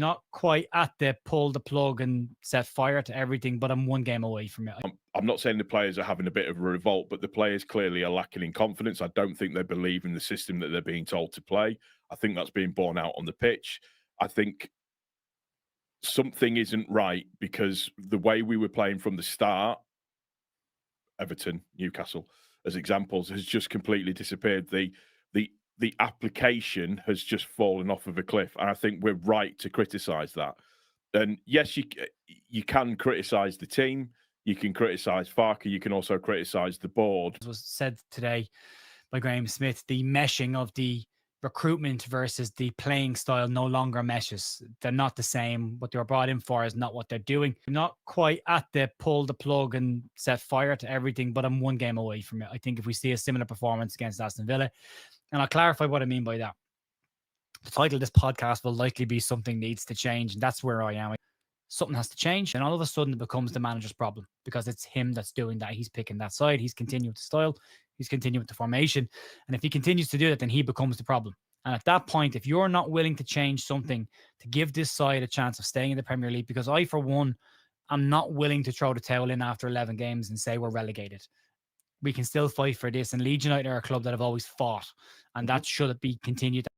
not quite at the pull the plug and set fire to everything, but I'm one game away from it. I'm not saying the players are having a bit of a revolt, but the players clearly are lacking in confidence. I don't think they believe in the system that they're being told to play. I think that's being borne out on the pitch. I think something isn't right because the way we were playing from the start, Everton, Newcastle, as examples, has just completely disappeared. The application has just fallen off of a cliff, and I think we're right to criticise that. And yes, you can criticise the team, you can criticise Farke, you can also criticise the board. As was said today by Graham Smith, the meshing of the recruitment versus the playing style no longer meshes. They're not the same. What they were brought in for is not what they're doing. Not quite at the pull the plug and set fire to everything, but I'm one game away from it. I think if we see a similar performance against Aston Villa, and I'll clarify what I mean by that. The title of this podcast will likely be Something Needs to Change, and that's where I am. Something has to change, and all of a sudden it becomes the manager's problem because it's him that's doing that. He's picking that side. He's continuing the style. He's continuing the formation. And if he continues to do that, then he becomes the problem. And at that point, if you're not willing to change something to give this side a chance of staying in the Premier League, because I, for one, I'm not willing to throw the towel in after 11 games and say we're relegated. We can still fight for this. And Leeds United are a club that have always fought, and that should be continued.